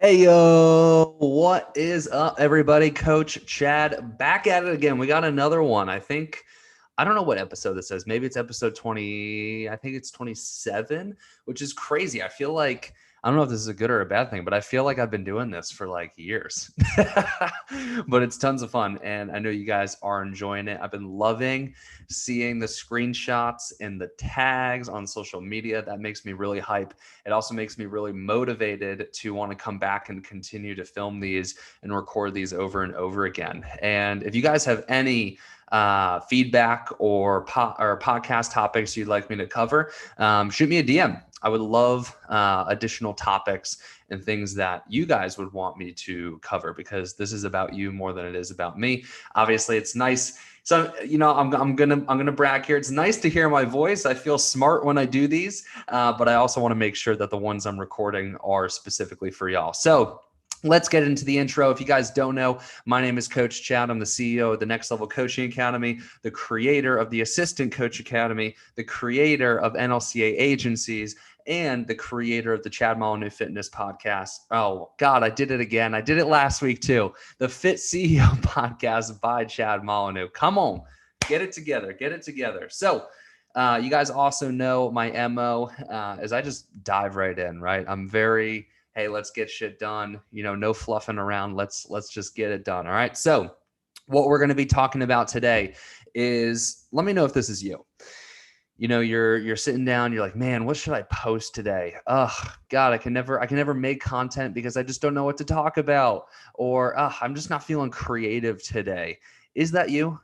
Hey, yo, what is up, everybody? Coach Chad back at it again. We got another one. I don't know what episode this is. Maybe it's episode 20. I think it's 27, which is crazy. I don't know if this is a good or a bad thing, but I feel like I've been doing this for like years. But it's tons of fun. And I know you guys are enjoying it. I've been loving seeing the screenshots and the tags on social media. That makes me really hype. It also makes me really motivated to want to come back and continue to film these and record these over and over again. And if you guys have any feedback or podcast topics you'd like me to cover, shoot me a DM. I would love additional topics and things that you guys would want me to cover, because this is about you more than it is about me. Obviously, it's nice. So, I'm gonna brag here. It's nice to hear my voice. I feel smart when I do these, but I also want to make sure that the ones I'm recording are specifically for y'all. So let's get into the intro. If you guys don't know, my name is Coach Chad. I'm the CEO of the Next Level Coaching Academy, the creator of the Assistant Coach Academy, the creator of NLCA Agencies, and the creator of the Chad Molyneux Fitness Podcast. Oh, God, I did it again. I did it last week too. The Fit CEO Podcast by Chad Molyneux. Come on, get it together. Get it together. So, you guys also know my MO is I just dive right in, right? I'm very, hey, let's get shit done. No fluffing around. Let's just get it done. All right. So what we're going to be talking about today is, let me know if this is you. You're sitting down, you're like, man, what should I post today? Oh God, I can never make content because I just don't know what to talk about. Or I'm just not feeling creative today. Is that you?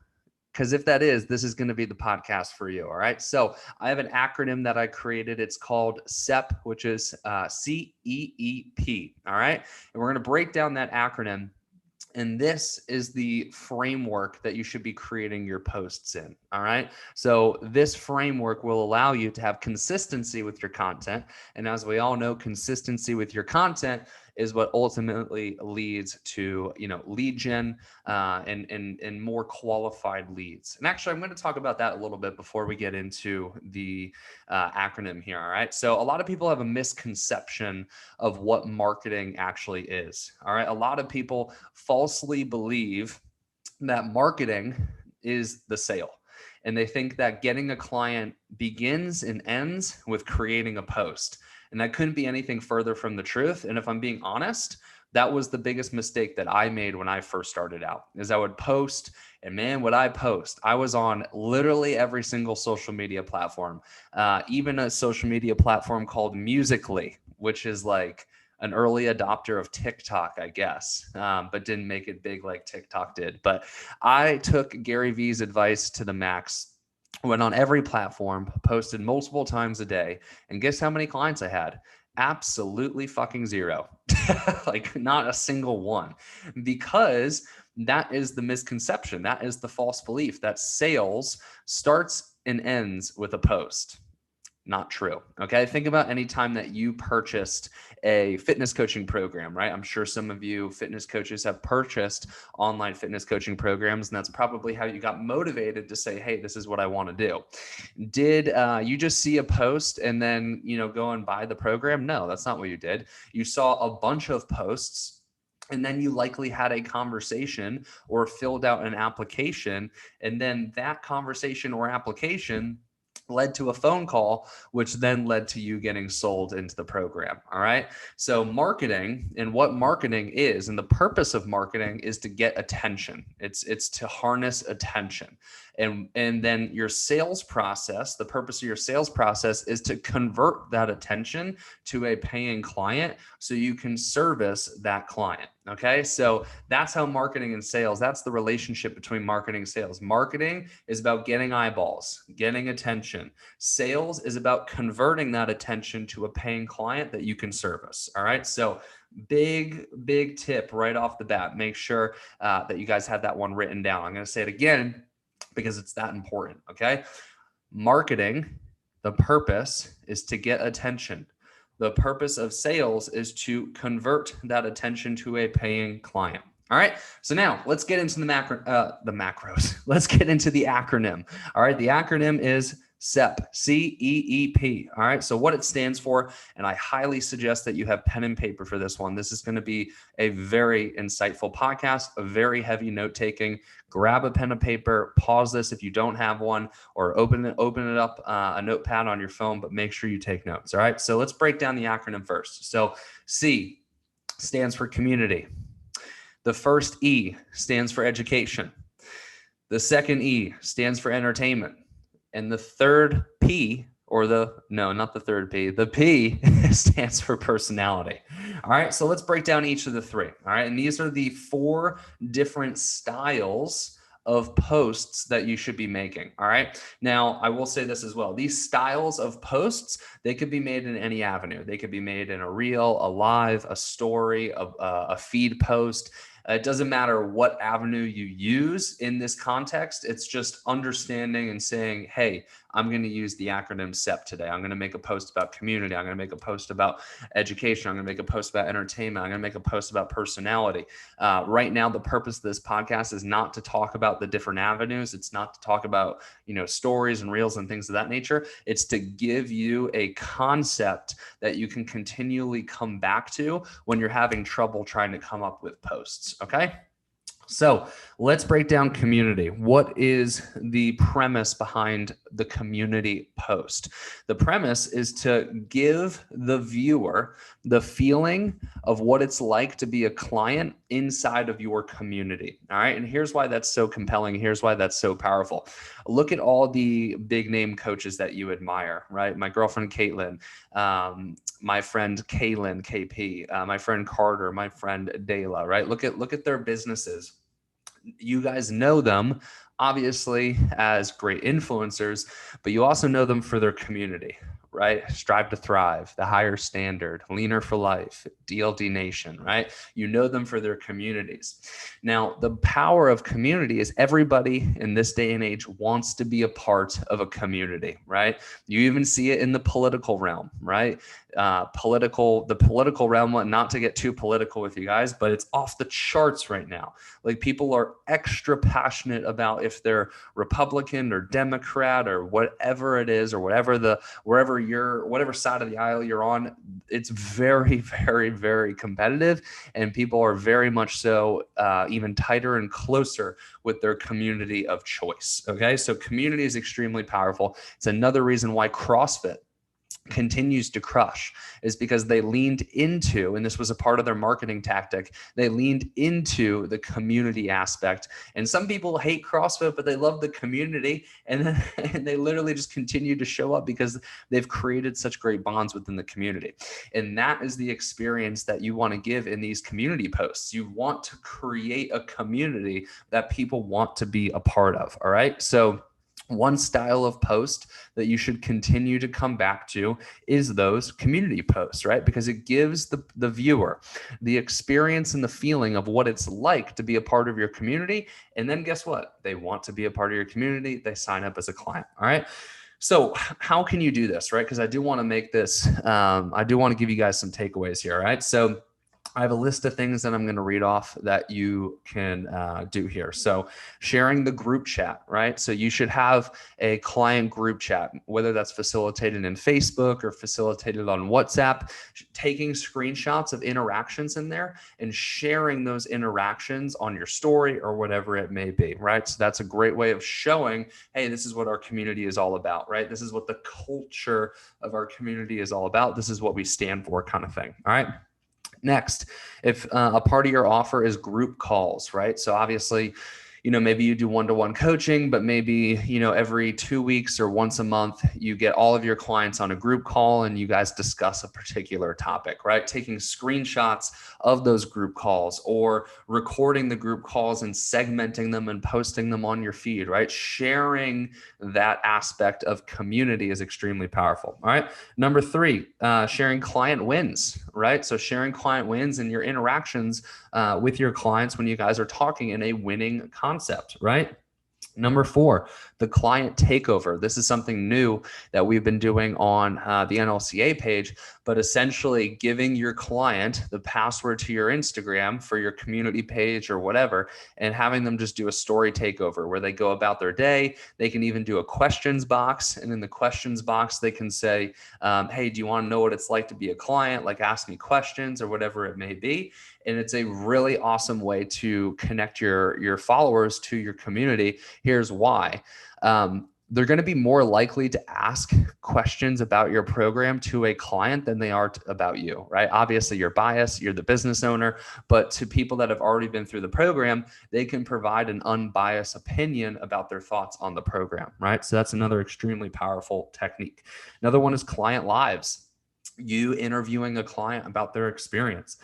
Because if that is, this is going to be the podcast for you. All right. So I have an acronym that I created. It's called CEP, which is CEEP. All right. And we're going to break down that acronym. And this is the framework that you should be creating your posts in. All right. So this framework will allow you to have consistency with your content. And as we all know, consistency with your content is what ultimately leads to, lead gen and more qualified leads. And actually, I'm going to talk about that a little bit before we get into the acronym here. All right. So a lot of people have a misconception of what marketing actually is. All right. A lot of people falsely believe that marketing is the sale. And they think that getting a client begins and ends with creating a post. And that couldn't be anything further from the truth. And if I'm being honest, that was the biggest mistake that I made when I first started out, is I would post, and man, would I post. I was on literally every single social media platform, even a social media platform called Musical.ly, which is like an early adopter of TikTok, I guess, but didn't make it big like TikTok did. But I took Gary Vee's advice to the max, went on every platform, posted multiple times a day, and guess how many clients I had? Absolutely fucking zero. Like not a single one, because that is the misconception. That is the false belief that sales starts and ends with a post. Not true. Okay. Think about any time that you purchased a fitness coaching program, right? I'm sure some of you fitness coaches have purchased online fitness coaching programs, and that's probably how you got motivated to say, hey, this is what I want to do. Did you just see a post and then, go and buy the program? No, that's not what you did. You saw a bunch of posts, and then you likely had a conversation or filled out an application. And then that conversation or application led to a phone call, which then led to you getting sold into the program. All right. So marketing, and what marketing is, and the purpose of marketing is to get attention. It's to harness attention. And then your sales process, the purpose of your sales process is to convert that attention to a paying client so you can service that client. Okay. So that's how marketing and sales, that's the relationship between marketing and sales. Marketing is about getting eyeballs, getting attention. Sales is about converting that attention to a paying client that you can service. All right. So big tip right off the bat. Make sure that you guys have that one written down. I'm going to say it again because it's that important. Okay. Marketing, the purpose is to get attention. The purpose of sales is to convert that attention to a paying client. All right. So now let's get into the macros. Let's get into the acronym. All right. The acronym is CEP, CEEP. All right. So what it stands for, and I highly suggest that you have pen and paper for this one. This is going to be a very insightful podcast, a very heavy note taking. Grab a pen and paper, pause this if you don't have one, or open it up, a notepad on your phone, but make sure you take notes. All right. So let's break down the acronym first. So C stands for community. The first E stands for education. The second E stands for entertainment. And the third P, not the third P, the P stands for personality. All right, so let's break down each of the three. All right, and these are the 4 different styles of posts that you should be making. All right, now I will say this as well. These styles of posts, they could be made in any avenue. They could be made in a reel, a live, a story, a feed post. It doesn't matter what avenue you use in this context. It's just understanding and saying, hey, I'm going to use the acronym CEP today. I'm going to make a post about community. I'm going to make a post about education. I'm going to make a post about entertainment. I'm going to make a post about personality. Right now, the purpose of this podcast is not to talk about the different avenues. It's not to talk about, stories and reels and things of that nature. It's to give you a concept that you can continually come back to when you're having trouble trying to come up with posts. Okay. So let's break down community. What is the premise behind the community post? The premise is to give the viewer the feeling of what it's like to be a client inside of your community. All right. And here's why that's so compelling. Here's why that's so powerful. Look at all the big name coaches that you admire, right? My girlfriend, Caitlin, my friend, Kaylin, KP, my friend, Carter, my friend, Dayla, right? Look at their businesses. You guys know them obviously as great influencers, but you also know them for their community, right? Strive to Thrive, The Higher Standard, Leaner for Life, DLD Nation, right? You know them for their communities. Now, the power of community is everybody in this day and age wants to be a part of a community, right? You even see it in the political realm, right? The political realm, not to get too political with you guys, but it's off the charts right now. Like, people are extra passionate about if they're Republican or Democrat or whatever it is, or whatever side of the aisle you're on. It's very, very, very competitive, and people are very much so even tighter and closer with their community of choice. Okay, so community is extremely powerful. It's another reason why CrossFit continues to crush, is because they leaned into, and this was a part of their marketing tactic, they leaned into the community aspect. And some people hate CrossFit, but they love the community, and they literally just continue to show up because they've created such great bonds within the community. And that is the experience that you want to give in these community posts. You want to create a community that people want to be a part of. All right, so one style of post that you should continue to come back to is those community posts, right? Because it gives the viewer the experience and the feeling of what it's like to be a part of your community. And then guess what? They want to be a part of your community. They sign up as a client. All right. So how can you do this, right? Because I do want to make this, I do want to give you guys some takeaways here. Right. So I have a list of things that I'm going to read off that you can do here. So sharing the group chat, right? So you should have a client group chat, whether that's facilitated in Facebook or facilitated on WhatsApp, taking screenshots of interactions in there and sharing those interactions on your story or whatever it may be, right? So that's a great way of showing, hey, this is what our community is all about, right? This is what the culture of our community is all about. This is what we stand for, kind of thing. All right. Next, if a part of your offer is group calls, right? So obviously, maybe you do one-to-one coaching, but maybe, every 2 weeks or once a month, you get all of your clients on a group call and you guys discuss a particular topic, right? Taking screenshots of those group calls or recording the group calls and segmenting them and posting them on your feed, right? Sharing that aspect of community is extremely powerful. All right. Number 3, sharing client wins, right? So sharing client wins and your interactions with your clients when you guys are talking in a winning concept, right? Number 4, the client takeover. This is something new that we've been doing on the NLCA page, but essentially giving your client the password to your Instagram for your community page or whatever, and having them just do a story takeover where they go about their day. They can even do a questions box. And in the questions box, they can say, hey, do you want to know what it's like to be a client? Like ask me questions or whatever it may be. And it's a really awesome way to connect your followers to your community. Here's why. They're going to be more likely to ask questions about your program to a client than they are about you, right? Obviously, you're biased, you're the business owner, but to people that have already been through the program, they can provide an unbiased opinion about their thoughts on the program, right? So that's another extremely powerful technique. Another one is client lives. You interviewing a client about their experience.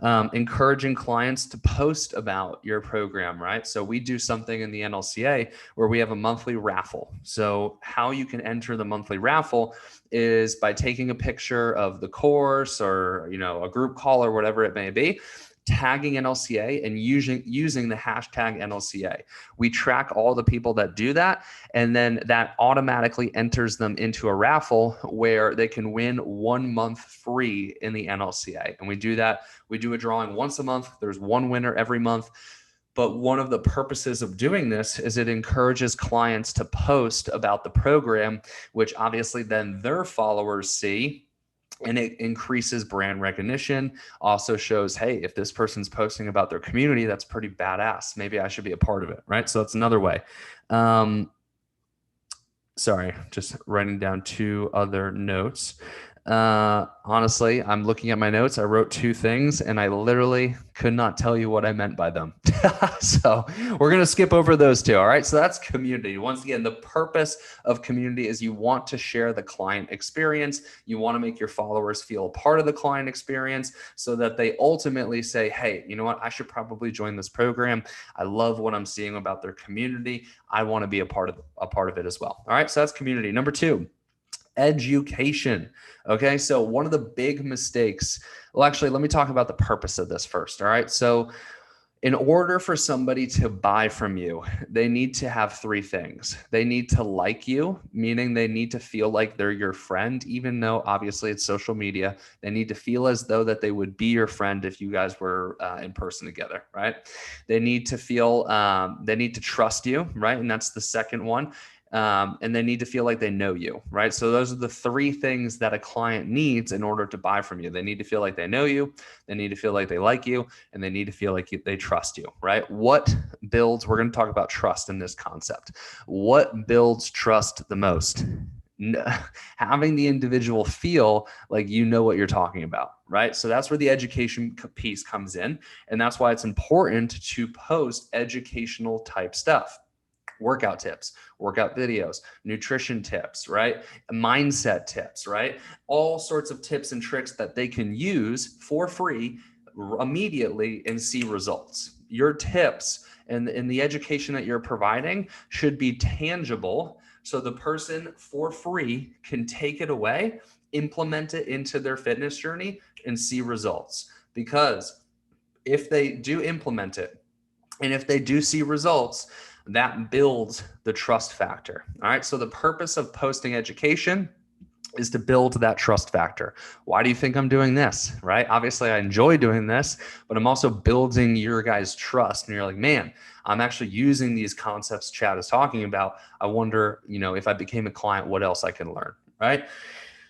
Encouraging clients to post about your program, right? So we do something in the NLCA where we have a monthly raffle. So how you can enter the monthly raffle is by taking a picture of the course or, a group call or whatever it may be, tagging NLCA and using the hashtag NLCA. We track all the people that do that, and then that automatically enters them into a raffle where they can win 1 month free in the NLCA. And we do that. We do a drawing once a month. There's one winner every month. But one of the purposes of doing this is it encourages clients to post about the program, which obviously then their followers see, and it increases brand recognition. Also shows, hey, if this person's posting about their community, that's pretty badass. Maybe I should be a part of it, right? So that's another way. Sorry, just writing down 2 other notes. Honestly, I'm looking at my notes. I wrote 2 things and I literally could not tell you what I meant by them. So we're going to skip over those 2. All right. So that's community. Once again, the purpose of community is you want to share the client experience. You want to make your followers feel a part of the client experience so that they ultimately say, hey, you know what? I should probably join this program. I love what I'm seeing about their community. I want to be a part of it as well. All right. So that's community. Number 2, education. Okay. So one of the big mistakes, well, actually, let me talk about the purpose of this first. All right. So in order for somebody to buy from you, they need to have 3 things. They need to like you, meaning they need to feel like they're your friend, even though obviously it's social media. They need to feel as though that they would be your friend if you guys were in person together, right? They need to feel, they need to trust you, right? And that's the second one. And they need to feel like they know you, right? So those are the 3 things that a client needs in order to buy from you. They need to feel like they know you, they need to feel like they like you, and they need to feel like they trust you, right? What builds, we're going to talk about trust in this concept. What builds trust the most? Having the individual feel like you know what you're talking about, right? So that's where the education piece comes in. And that's why it's important to post educational type stuff. Workout tips, workout videos, nutrition tips, right? Mindset tips, right? All sorts of tips and tricks that they can use for free immediately and see results. Your tips and the education that you're providing should be tangible so the person for free can take it away, implement it into their fitness journey, and see results. Because if they do implement it and if they do see results, that builds the trust factor. All right. So the purpose of posting education is to build that trust factor. Why do you think I'm doing this? Right? Obviously, I enjoy doing this, but I'm also building your guys' trust. And you're like, man, I'm actually using these concepts Chad is talking about. I wonder, if I became a client, what else I can learn. Right?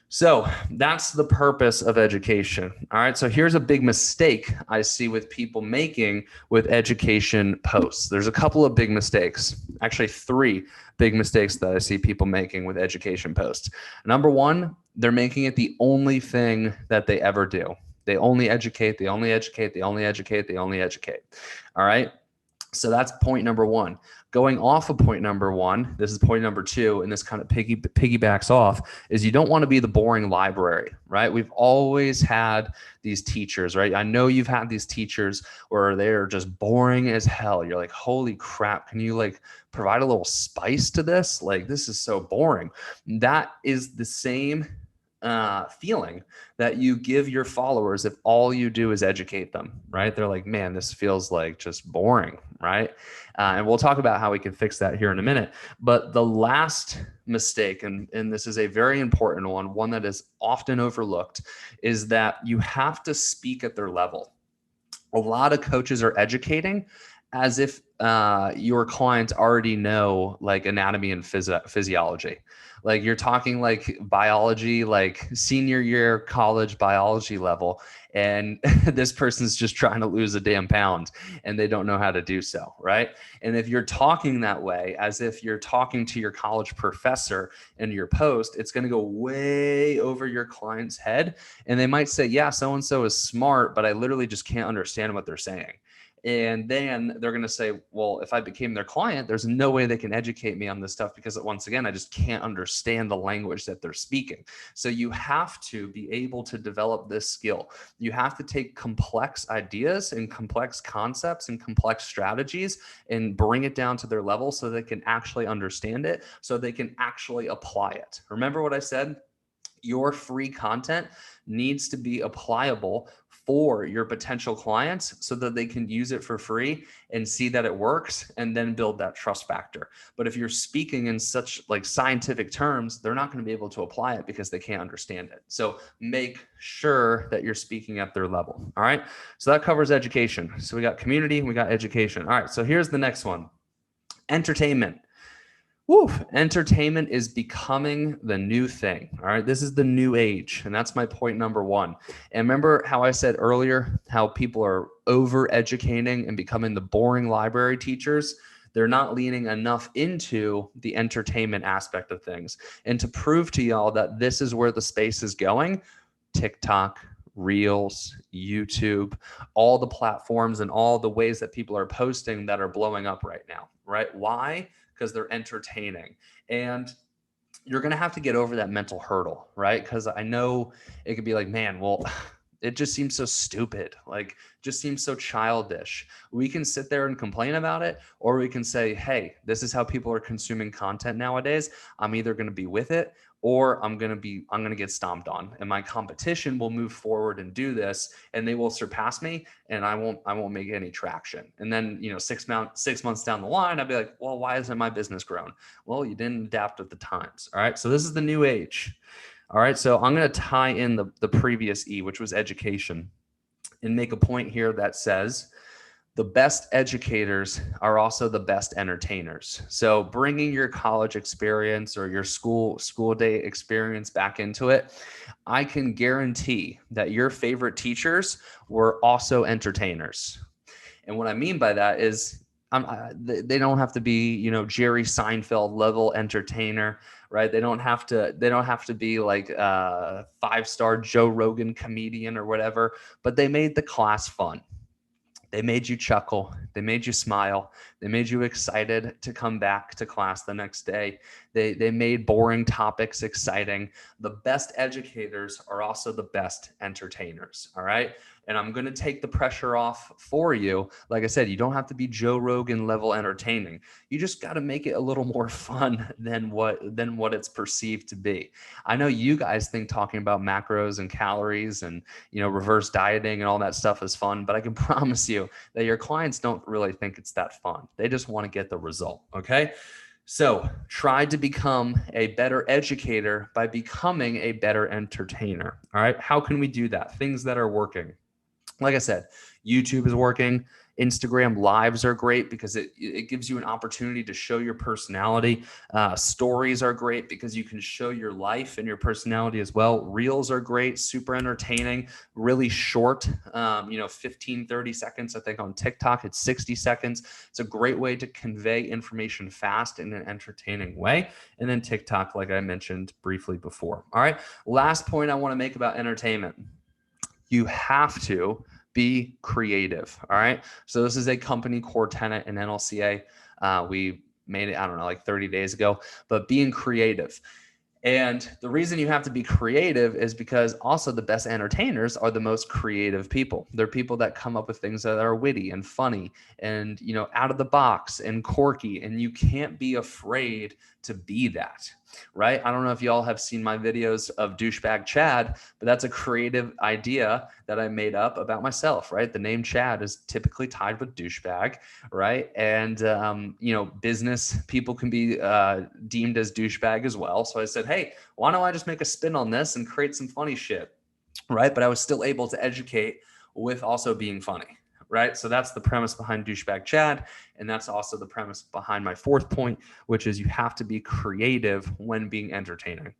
So that's the purpose of education. All right. So here's a big mistake I see with people making with education posts. There's a couple of big mistakes, actually 3 big mistakes that I see people making with education posts. Number 1, they're making it the only thing that they ever do. They only educate, they only educate, they only educate, they only educate. All right. So that's point number 1. Going off of point number 1, this is point number 2, and this kind of piggybacks off, is you don't want to be the boring library, right? We've always had these teachers, right? I know you've had these teachers where they're just boring as hell. You're like, holy crap, can you provide a little spice to this? This is so boring. That is the same feeling that you give your followers if all you do is educate them, right? They're like, man, this feels like just boring, right? And we'll talk about how we can fix that here in a minute. But the last mistake, and this is a very important one that is often overlooked, is that you have to speak at their level. A lot of coaches are educating as if your clients already know like anatomy and physiology. Like you're talking like biology, like senior year college biology level, and this person's just trying to lose a damn pound and they don't know how to do so, right? And if you're talking that way, as if you're talking to your college professor in your post, it's going to go way over your client's head. And they might say, yeah, so-and-so is smart, but I literally just can't understand what they're saying. And then they're going to say, well, if I became their client, there's no way they can educate me on this stuff because once again, I just can't understand the language that they're speaking. So you have to be able to develop this skill. You have to take complex ideas and complex concepts and complex strategies and bring it down to their level so they can actually understand it, so they can actually apply it. Remember what I said? Your free content needs to be applicable for your potential clients so that they can use it for free and see that it works and then build that trust factor. But if you're speaking in such like scientific terms, they're not going to be able to apply it because they can't understand it. So make sure that you're speaking at their level. All right. So that covers education. So we got community, we got education. All right. So here's the next one. Entertainment. Woo, entertainment is becoming the new thing. All right. This is the new age. And that's my point number one. And remember how I said earlier, how people are over educating and becoming the boring library teachers? They're not leaning enough into the entertainment aspect of things. And to prove to y'all that this is where the space is going, TikTok, Reels, YouTube, all the platforms and all the ways that people are posting that are blowing up right now, right? Why? Because they're entertaining. And you're going to have to get over that mental hurdle, right? Because I know it could be like, man, well, it just seems so stupid, like just seems so childish. We can sit there and complain about it, or we can say, hey, this is how people are consuming content nowadays. I'm either going to be with it or I'm going to get stomped on, and my competition will move forward and do this and they will surpass me and I won't make any traction. And then, 6 months down the line, I'll be like, well, why isn't my business grown? Well, you didn't adapt with the times. All right. So this is the new age. All right, so I'm going to tie in the previous E, which was education, and make a point here that says the best educators are also the best entertainers. So bringing your college experience or your school day experience back into it, I can guarantee that your favorite teachers were also entertainers. And what I mean by that is they don't have to be, Jerry Seinfeld level entertainer, right? They don't have to be like a 5-star Joe Rogan comedian or whatever, but they made the class fun. They made you chuckle. They made you smile. They made you excited to come back to class the next day. They made boring topics exciting. The best educators are also the best entertainers. All right. And I'm going to take the pressure off for you. Like I said, you don't have to be Joe Rogan level entertaining. You just got to make it a little more fun than what it's perceived to be. I know you guys think talking about macros and calories and, reverse dieting and all that stuff is fun, but I can promise you that your clients don't really think it's that fun. They just want to get the result. Okay. So try to become a better educator by becoming a better entertainer. All right. How can we do that? Things that are working. Like I said, YouTube is working. Instagram lives are great because it gives you an opportunity to show your personality. Stories are great because you can show your life and your personality as well. Reels are great, super entertaining, really short, 15, 30 seconds. I think on TikTok, it's 60 seconds. It's a great way to convey information fast in an entertaining way. And then TikTok, like I mentioned briefly before. All right. Last point I want to make about entertainment. You have to be creative. All right. So this is a company core tenet in NLCA. We made it, I don't know, like 30 days ago, but being creative. And the reason you have to be creative is because also the best entertainers are the most creative people. They're people that come up with things that are witty and funny and, out of the box and quirky. And you can't be afraid to be that. right? I don't know if y'all have seen my videos of Douchebag Chad, but that's a creative idea that I made up about myself, right? The name Chad is typically tied with douchebag, right? And, business people can be deemed as douchebag as well. So I said, hey, why don't I just make a spin on this and create some funny shit, right? But I was still able to educate with also being funny, right? So that's the premise behind Douchebag Chad. And that's also the premise behind my fourth point, which is you have to be creative when being entertaining.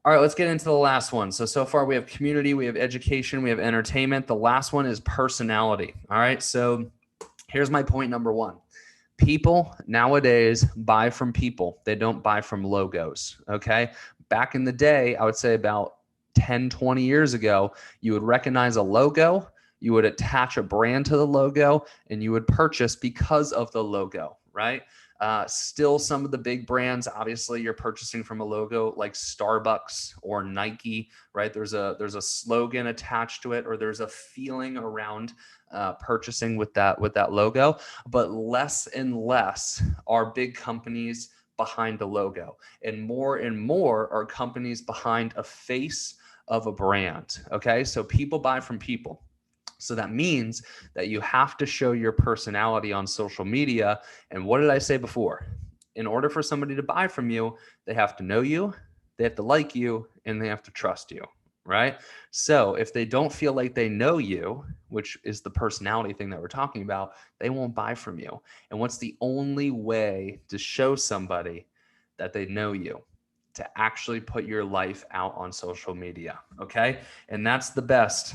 All right, let's get into the last one. So far we have community, we have education, we have entertainment. The last one is personality. All right, so here's my point number one. People nowadays buy from people. They don't buy from logos, okay? Back in the day, I would say about 10, 20 years ago, you would recognize a logo, you would attach a brand to the logo, and you would purchase because of the logo, right? Still some of the big brands, obviously you're purchasing from a logo like Starbucks or Nike, right? There's a slogan attached to it, or there's a feeling around purchasing with that logo, but less and less are big companies behind a logo, and more are companies behind a face of a brand. Okay, so people buy from people. So that means that you have to show your personality on social media. And what did I say before? In order for somebody to buy from you, they have to know you, they have to like you, and they have to trust you, right? So if they don't feel like they know you, which is the personality thing that we're talking about, they won't buy from you. And what's the only way to show somebody that they know you? To actually put your life out on social media, okay? And that's the best.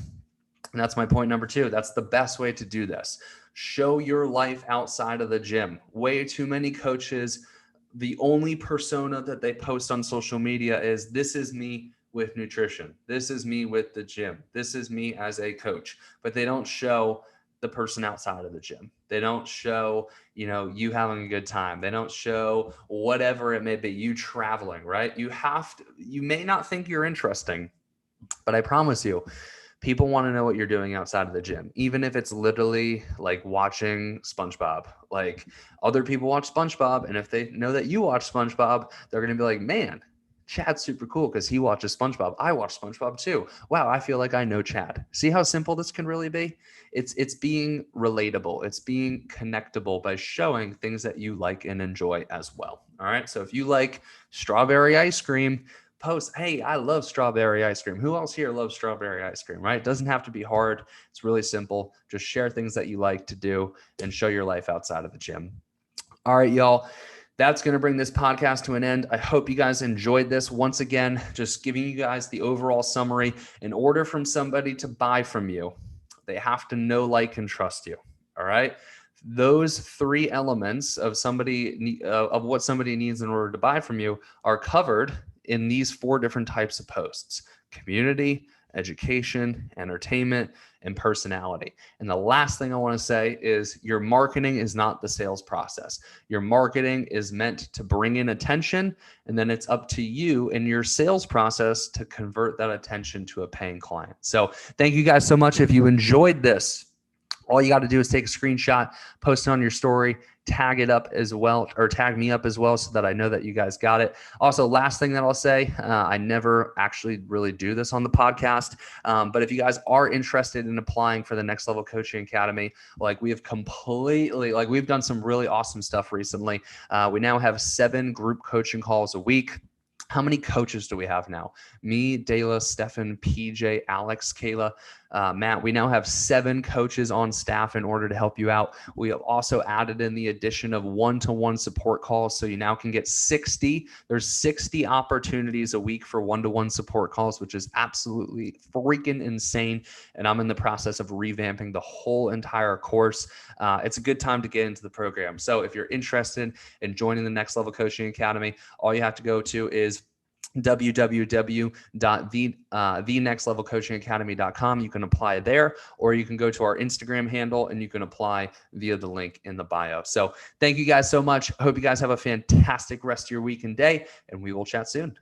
And that's my point number two. That's the best way to do this. Show your life outside of the gym. Way too many coaches, the only persona that they post on social media is, this is me with nutrition. This is me with the gym. This is me as a coach. But they don't show the person outside of the gym. They don't show, you having a good time. They don't show whatever it may be, you traveling, right? You may not think you're interesting, but I promise you, people want to know what you're doing outside of the gym, even if it's literally like watching SpongeBob. Like, other people watch SpongeBob, and if they know that you watch SpongeBob, they're going to be like, man, Chad's super cool because he watches SpongeBob. I watch SpongeBob too. Wow, I feel like I know Chad. See how simple this can really be? It's being relatable. It's being connectable by showing things that you like and enjoy as well. All right. So if you like strawberry ice cream, post, hey, I love strawberry ice cream. Who else here loves strawberry ice cream, right? It doesn't have to be hard. It's really simple. Just share things that you like to do and show your life outside of the gym. All right, y'all. That's going to bring this podcast to an end. I hope you guys enjoyed this. Once again, just giving you guys the overall summary. In order from somebody to buy from you, they have to know, like, and trust you. All right. Those three elements of what somebody needs in order to buy from you are covered in these four different types of posts: community, education, entertainment, and personality. And the last thing I want to say is your marketing is not the sales process. Your marketing is meant to bring in attention, and then it's up to you in your sales process to convert that attention to a paying client. So thank you guys so much. If you enjoyed this, all you got to do is take a screenshot, post it on your story, tag it up as well, or tag me up as well, so that I know that you guys got it. Also, last thing that I'll say, I never actually really do this on the podcast, but if you guys are interested in applying for the Next Level Coaching Academy, we've done some really awesome stuff recently. We now have 7 group coaching calls a week. How many coaches do we have now? Me, Dayla, Stefan, PJ, Alex, Kayla, Matt. We now have 7 coaches on staff in order to help you out. We have also added in the addition of one-to-one support calls. So you now can get 60. There's 60 opportunities a week for one-to-one support calls, which is absolutely freaking insane. And I'm in the process of revamping the whole entire course. It's a good time to get into the program. So if you're interested in joining the Next Level Coaching Academy, all you have to go to is www.thenextlevelcoachingacademy.com. You can apply there, or you can go to our Instagram handle and you can apply via the link in the bio. So thank you guys so much. I hope you guys have a fantastic rest of your week and day, and we will chat soon.